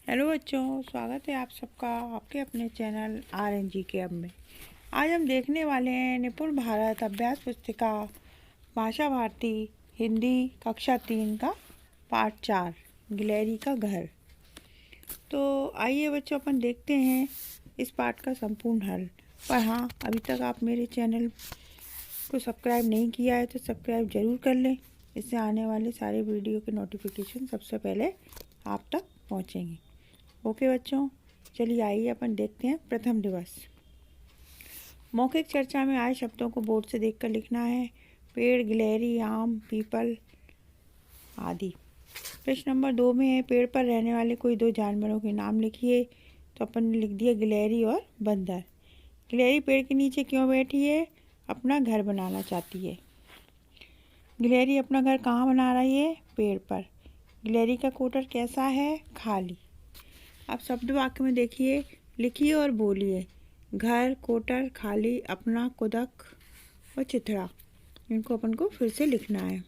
Hello बच्चों, स्वागत है आप सबका आपके अपने चैनल RNG के अब में। आज हम देखने वाले हैं निपुण भारत अभ्यास पुस्तिका भाषा भारती हिंदी कक्षा 3 का पाठ 4 गिलहरी का घर। तो आइए बच्चों, अपन देखते हैं इस पाठ का संपूर्ण हल। पर हाँ, अभी तक आप मेरे चैनल को सब्सक्राइब नहीं किया है तो सब्सक्राइब ज़रूर कर लें। इससे आने वाले सारे वीडियो के नोटिफिकेशन सबसे पहले आप तक पहुँचेंगे। ओके बच्चों, चलिए आइए अपन देखते हैं। प्रथम दिवस। मौखिक चर्चा में आए शब्दों को बोर्ड से देखकर लिखना है। पेड़, गिलहरी, आम, पीपल आदि। प्रश्न नंबर 2 में है, पेड़ पर रहने वाले कोई दो जानवरों के नाम लिखिए। तो अपन ने लिख दिया गिलहरी और बंदर। गिलहरी पेड़ के नीचे क्यों बैठी है? अपना घर बनाना चाहती है। गिलहरी अपना घर कहाँ बना रही है? पेड़ पर। गिलहरी का कोटर कैसा है? खाली। अब शब्द वाक्य में देखिए, लिखिए और बोलिए। घर, कोटर, खाली, अपना, कुदक और चिथड़ा। इनको अपन को फिर से लिखना है।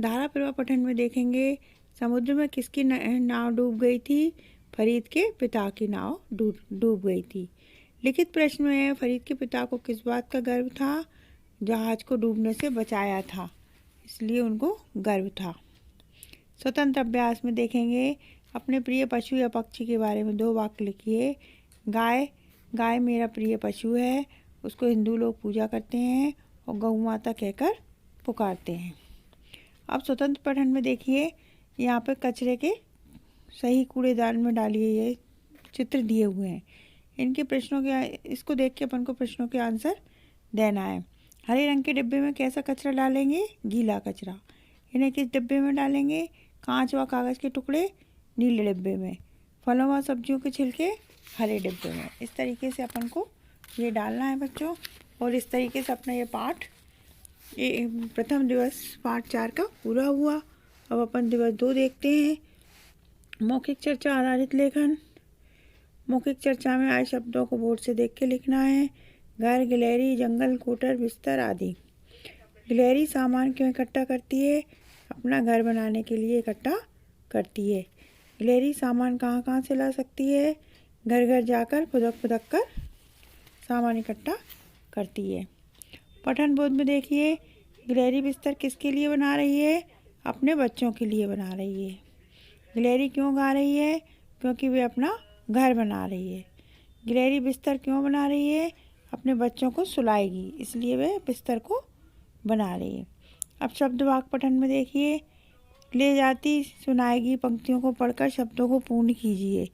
धारा प्रवाह पठन में देखेंगे, समुद्र में किसकी नाव डूब गई थी? फरीद के पिता की नाव डूब गई थी। लिखित प्रश्न में फरीद के पिता को किस बात का गर्व था? जहाज को डूबने से बचाया था, इसलिए उनको गर्व था। स्वतंत्र अभ्यास में देखेंगे, अपने प्रिय पशु या पक्षी के बारे में दो वाक्य लिखिए। गाय मेरा प्रिय पशु है, उसको हिंदू लोग पूजा करते हैं और गौ माता कहकर पुकारते हैं। अब स्वतंत्र पठन में देखिए, यहाँ पे कचरे के सही कूड़ेदान में डालिए। ये चित्र दिए हुए हैं, इनके प्रश्नों के इसको देख के अपन को प्रश्नों के आंसर देना है। हरे रंग के डिब्बे में कैसा कचरा डालेंगे? गीला कचरा। इन्हें किस डिब्बे में डालेंगे? कांच व कागज़ के टुकड़े नीले डिब्बे में, फलों व सब्जियों के छिलके हरे डिब्बे में। इस तरीके से अपन को ये डालना है बच्चों। और इस तरीके से अपना ये पाठ, ये प्रथम दिवस पाठ 4 का पूरा हुआ। अब अपन दिवस 2 देखते हैं। मौखिक चर्चा आधारित लेखन। मौखिक चर्चा में आए शब्दों को बोर्ड से देख के लिखना है। घर, गिलहरी, जंगल, कोटर, बिस्तर आदि। गिलहरी सामान क्यों इकट्ठा करती है? अपना घर बनाने के लिए इकट्ठा करती है। गिलहरी सामान कहाँ कहाँ से ला सकती है? घर घर जाकर फुदक फुदक कर सामान इकट्ठा करती है। पठन बोध में देखिए, गिलहरी बिस्तर किसके लिए बना रही है? अपने बच्चों के लिए बना रही है। गिलहरी क्यों गा रही है? क्योंकि वे अपना घर बना रही है। गिलहरी बिस्तर क्यों बना रही है? अपने बच्चों को सुलाएगी, इसलिए वे बिस्तर को बना रही है। अब शब्द वाक्य पठन में देखिए, ले जाती सुनाएगी पंक्तियों को पढ़कर शब्दों को पूर्ण कीजिए।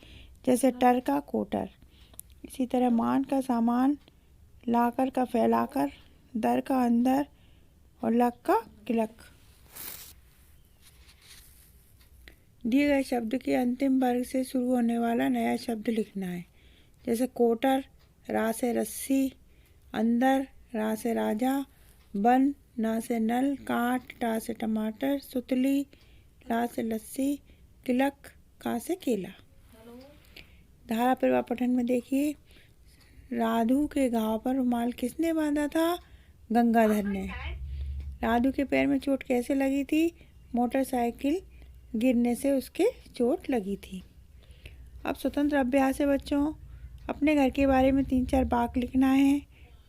जैसे टर का कोटर, इसी तरह मान का सामान, लाकर का फैलाकर, दर का अंदर और लक का किलक। दिए गए शब्द के अंतिम वर्ग से शुरू होने वाला नया शब्द लिखना है। जैसे कोटर, रा से रस्सी, अंदर, रा से राजा, बन, ना से नल, काट, टा से टमाटर, सुतली, ला से लस्सी, किलक, का से केला। धारा प्रवाह पठन में देखिए, राधु के घाव पर रुमाल किसने बांधा था? गंगाधर ने। राधु के पैर में चोट कैसे लगी थी? मोटरसाइकिल गिरने से उसके चोट लगी थी। अब स्वतंत्र अभ्यास है बच्चों। अपने घर के बारे में 3-4 वाक्य लिखना है।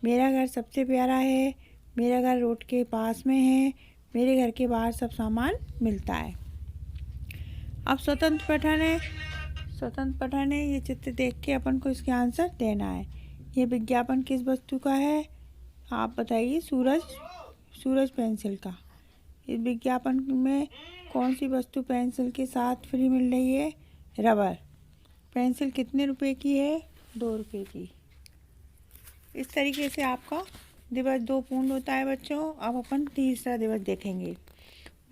मेरा घर सबसे प्यारा है, मेरा घर रोड के पास में है, मेरे घर के बाहर सब सामान मिलता है। अब स्वतंत्र पठन है। ये चित्र देख के अपन को इसके आंसर देना है। ये विज्ञापन किस वस्तु का है? आप बताइए। सूरज पेंसिल का। इस विज्ञापन में कौन सी वस्तु पेंसिल के साथ फ्री मिल रही है? रबर। पेंसिल कितने रुपए की है? 2 रुपये की। इस तरीके से आपका दिवस 2 पूर्ण होता है बच्चों। अब अपन तीसरा दिवस देखेंगे।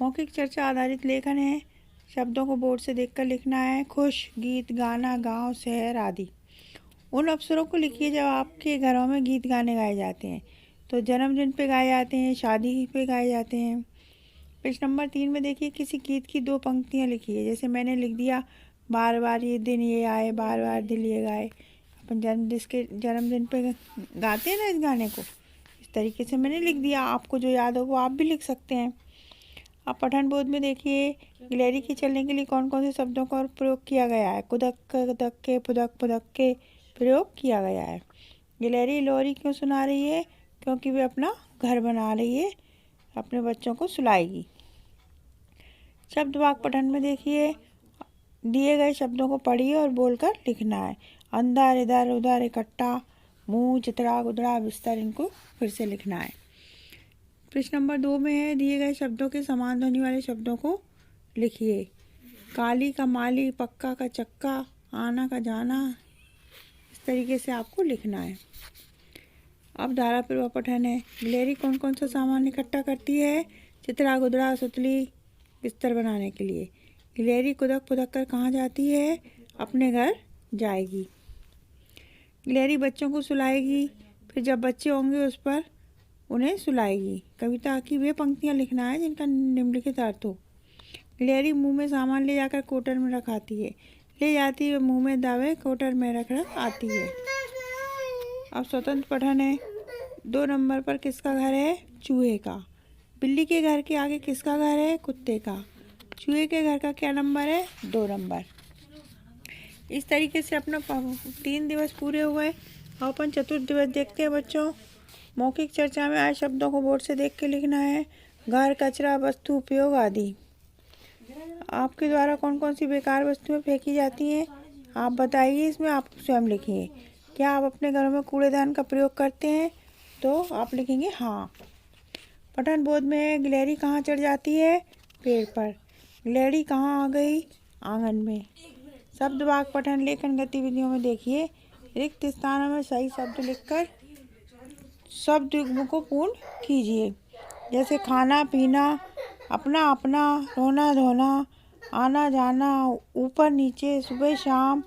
मौखिक चर्चा आधारित लेखन है। शब्दों को बोर्ड से देखकर लिखना है। खुश, गीत, गाना, गांव, शहर आदि। उन अवसरों को लिखिए जब आपके घरों में गीत गाने गाए जाते हैं। तो जन्मदिन पे गाए जाते हैं, शादी पे गाए जाते हैं। पेज नंबर 3 में देखिए, किसी गीत की 2 पंक्तियाँ लिखिए। जैसे मैंने लिख दिया, बार बार ये दिन ये आए, बार बार दिल ये गाए। अपन जन्मदिन पे गाते हैं ना इस गाने को, इस तरीके से मैंने लिख दिया। आपको जो याद हो वो आप भी लिख सकते हैं। अब पठन बोध में देखिए गिलहरी के चलने के लिए कौन कौन से शब्दों का प्रयोग किया गया है। कुदक कुदक के, पुदक पुदक के प्रयोग किया गया है। गिलहरी लोरी क्यों सुना रही है? क्योंकि वे अपना घर बना रही है, अपने बच्चों को सुलाएगी। शब्द वाक्य पठन में देखिए दिए गए शब्दों को पढ़िए और बोलकर लिखना है। अंदर, इधर, उधर, इकट्ठा, मुंह, चितरा, गुदड़ा, बिस्तर, इनको फिर से लिखना है। प्रश्न नंबर 2 में है दिए गए शब्दों के समान ध्वनि वाले शब्दों को लिखिए। काली का माली, पक्का का चक्का, आना का जाना, इस तरीके से आपको लिखना है। अब धारापूर्वक पठन है। गिलहरी कौन कौन सा सामान इकट्ठा करती है? चितरा, गुदड़ा, सुतली, बिस्तर बनाने के लिए। गिलहरी कुदक पुदक कर कहाँ जाती है? अपने घर जाएगी। गिलहरी बच्चों को सुलाएगी, फिर जब बच्चे होंगे उस पर उन्हें सुलाएगी। कविता की वे पंक्तियाँ लिखना है जिनका निम्नलिखित अर्थ हो। गिलहरी मुंह में सामान ले जाकर कोटर में रखाती है। ले जाती है मुंह में दावे, कोटर में रख आती है। अब स्वतंत्र पठन है। 2 नंबर पर किसका घर है? चूहे का। बिल्ली के घर के आगे किसका घर है? कुत्ते का। चूहे के घर का क्या नंबर है? 2 नंबर। इस तरीके से अपना 3 दिवस पूरे हुए। अब अपन चतुर्थ दिवस देखते हैं बच्चों। मौखिक चर्चा में आए शब्दों को बोर्ड से देख के लिखना है। घर, कचरा, वस्तु, उपयोग आदि। आपके द्वारा कौन कौन सी बेकार वस्तुएं फेंकी जाती हैं आप बताइए, इसमें आप स्वयं लिखिए। क्या आप अपने घरों में कूड़ेदान का प्रयोग करते हैं? तो आप लिखेंगे हाँ। पठन बोध में गिलहरी कहाँ चढ़ जाती है? पेड़ पर। गिलहरी कहाँ आ गई? आंगन में। शब्द वाक्य पठन लेखन गतिविधियों में देखिए रिक्त स्थानों में सही शब्द लिखकर शब्द युग्म को पूर्ण कीजिए। जैसे खाना पीना, अपना अपना, रोना धोना, आना जाना, ऊपर नीचे, सुबह शाम,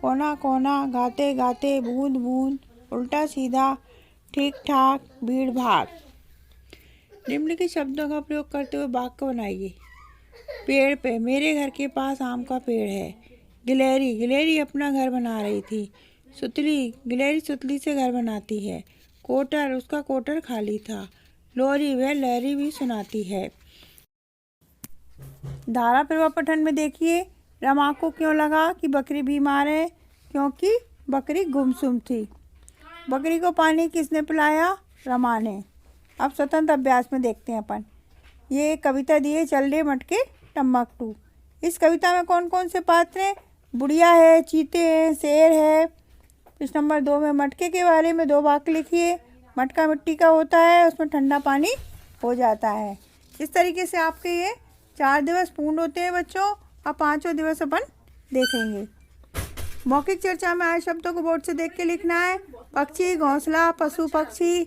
कोना कोना, गाते गाते, बूंद बूंद, उल्टा सीधा, ठीक ठाक, भीड़ भाड़। निम्नलिखित शब्दों का प्रयोग करते हुए वाक्य बनाइए। पेड़ पे, मेरे घर के पास आम का पेड़ है। गिलहरी, गिलहरी अपना घर बना रही थी। सुतली, गिलहरी सुतली से घर बनाती है। कोटर, उसका कोटर खाली था। लोरी, वह लहरी भी सुनाती है। धारापूर्वक पठन में देखिए रमा को क्यों लगा कि बकरी बीमार है? क्योंकि बकरी गुमसुम थी। बकरी को पानी किसने पिलाया? रमा ने। अब स्वतंत्र अभ्यास में देखते हैं अपन। ये कविता दी है चल रे मटके टम्बकटू। इस कविता में कौन कौन से पात्र हैं? बुढ़िया है, चीते हैं, शेर है। प्रश्न नंबर 2 में मटके के बारे में 2 वाक्य लिखिए। मटका मिट्टी का होता है, उसमें ठंडा पानी हो जाता है। इस तरीके से आपके ये 4 दिवस पूर्ण होते हैं बच्चों। अब 5वां दिवस अपन देखेंगे। मौखिक चर्चा में आए शब्दों को बोर्ड से देख के लिखना है। पक्षी, घोंसला, पशु पक्षी।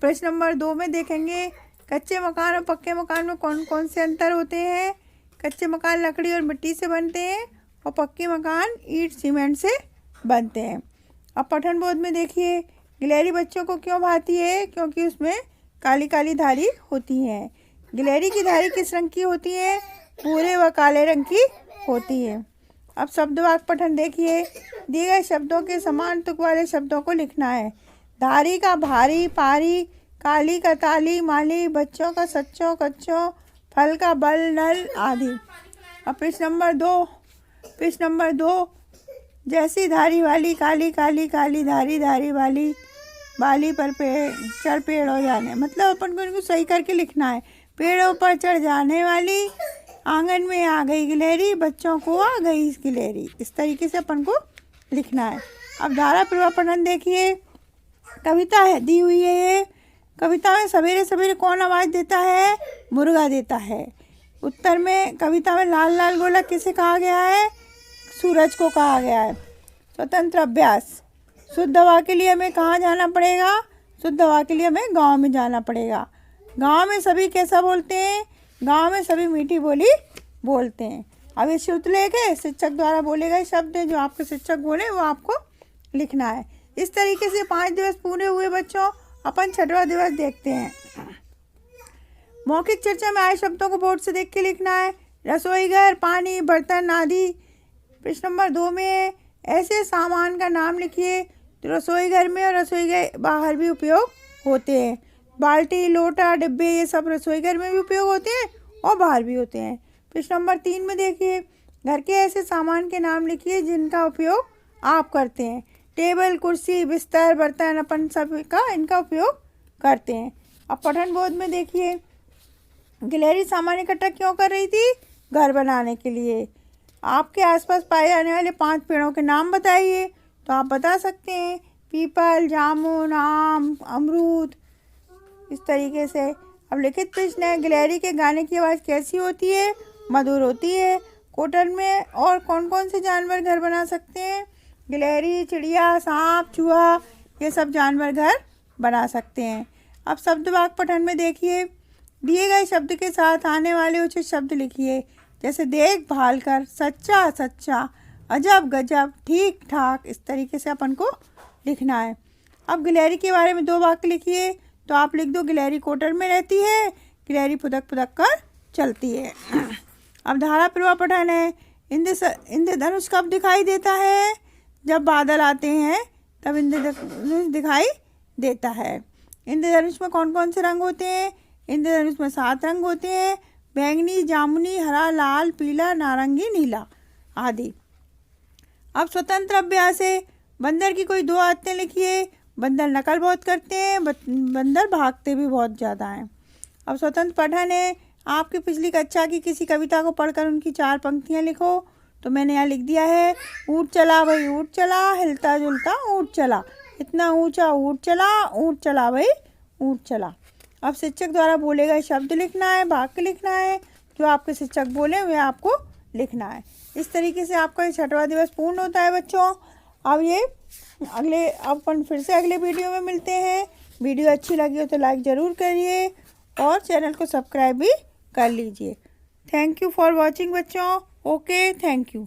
प्रश्न नंबर 2 में देखेंगे कच्चे मकान और पक्के मकान में कौन कौन से अंतर होते हैं? कच्चे मकान लकड़ी और मिट्टी से बनते हैं और पक्के मकान ईंट सीमेंट से बनते हैं। अब पठन बोध में देखिए गिलहरी बच्चों को क्यों भाती है? क्योंकि उसमें काली काली धारी होती है। गिलहरी की धारी किस रंग की होती है? भूरे व काले रंग की होती है। अब शब्द वाक्य पठन देखिए दिए गए शब्दों के समान तुक वाले शब्दों को लिखना है। धारी का भारी, पारी, काली का ताली, माली, बच्चों का सच्चों, कच्चों, फल का बल, नल आदि। अब प्रश्न नंबर 2 जैसी धारी वाली, काली काली काली धारी, धारी वाली, बाली पर चढ़ पेड़ हो जाने। मतलब अपन को इनको सही करके लिखना है। पेड़ों पर चढ़ जाने वाली, आंगन में आ गई गिलहरी, बच्चों को आ गई इस गिलहरी। इस तरीके से अपन को लिखना है। अब धारापूर्वक पठन देखिए कविता है दी हुई है। ये कविता में सवेरे सवेरे कौन आवाज़ देता है? मुर्गा देता है। उत्तर में कविता में लाल लाल गोला किसे कहा गया है? सूरज को कहा गया है। स्वतंत्र अभ्यास। शुद्ध हवा के लिए हमें कहाँ जाना पड़ेगा? शुद्ध हवा के लिए हमें गांव में जाना पड़ेगा। गांव में सभी कैसा बोलते हैं? गांव में सभी मीठी बोली बोलते हैं। अब ये शुद्धलेख के शिक्षक द्वारा बोले गए शब्द हैं, जो आपके शिक्षक बोले वो आपको लिखना है। इस तरीके से 5 दिवस पूरे हुए बच्चों। अपन 6वां दिवस देखते हैं। मौखिक चर्चा में आए शब्दों को बोर्ड से देख के लिखना है। रसोई घर, पानी, बर्तन आदि। प्रश्न नंबर 2 में ऐसे सामान का नाम लिखिए जो रसोई घर में और रसोई के बाहर भी उपयोग होते हैं। बाल्टी, लोटा, डिब्बे, ये सब रसोई घर में भी उपयोग होते हैं और बाहर भी होते हैं। प्रश्न नंबर 3 में देखिए, घर के ऐसे सामान के नाम लिखिए जिनका उपयोग आप करते हैं। टेबल, कुर्सी, बिस्तर, बर्तन अपन सब का इनका उपयोग करते हैं। अब पठन बोध में देखिए, गिलहरी सामान इकट्ठा क्यों कर रही थी? घर बनाने के लिए। आपके आसपास पाए जाने वाले 5 पेड़ों के नाम बताइए। तो आप बता सकते हैं पीपल, जामुन, आम, अमरूद, इस तरीके से। अब लिखित प्रश्न है, गिलहरी के गाने की आवाज़ कैसी होती है? मधुर होती है। कोटल में और कौन कौन से जानवर घर बना सकते हैं? गिलहरी, चिड़िया, सांप, चूहा, ये सब जानवर घर बना सकते हैं। अब शब्द वाक्य पठन में देखिए, दिए गए शब्द के साथ आने वाले उचित शब्द लिखिए। जैसे देखभाल कर, सच्चा सच्चा, अजब गजब, ठीक ठाक, इस तरीके से अपन को लिखना है। अब गिलहरी के बारे में 2 वाक्य लिखिए। तो आप लिख दो, गिलहरी कोटल में रहती है, गिलहरी फुदक फुदक कर चलती है। अब धारा प्रवाह पठन है, इंद्रधनुष कब दिखाई देता है? जब बादल आते हैं तब इंद्रधनुष दिखाई देता है। इंद्रधनुष में कौन कौन से रंग होते हैं? इंद्रधनुष में 7 रंग होते हैं, बैंगनी, जामुनी, हरा, लाल, पीला, नारंगी, नीला आदि। अब स्वतंत्र अभ्यास है, बंदर की कोई 2 आदतें लिखिए। बंदर नकल बहुत करते हैं, बंदर भागते भी बहुत ज़्यादा हैं। अब स्वतंत्र पठन है, आपकी पिछली कक्षा की किसी कविता को पढ़कर उनकी 4 पंक्तियाँ लिखो। तो मैंने यहाँ लिख दिया है, ऊँट चला भाई ऊँट चला, हिलता जुलता ऊँट चला, इतना ऊँचा ऊँट चला, ऊँट चला भाई ऊँट चला। अब शिक्षक द्वारा बोले गए शब्द लिखना है, वाक्य लिखना है, जो आपके शिक्षक बोले वह आपको लिखना है। इस तरीके से आपका 6वां दिवस पूर्ण होता है बच्चों। अब अपन फिर से अगले वीडियो में मिलते हैं। वीडियो अच्छी लगी हो तो लाइक ज़रूर करिए और चैनल को सब्सक्राइब भी कर लीजिए। थैंक यू फॉर वॉचिंग बच्चों। Okay, thank you.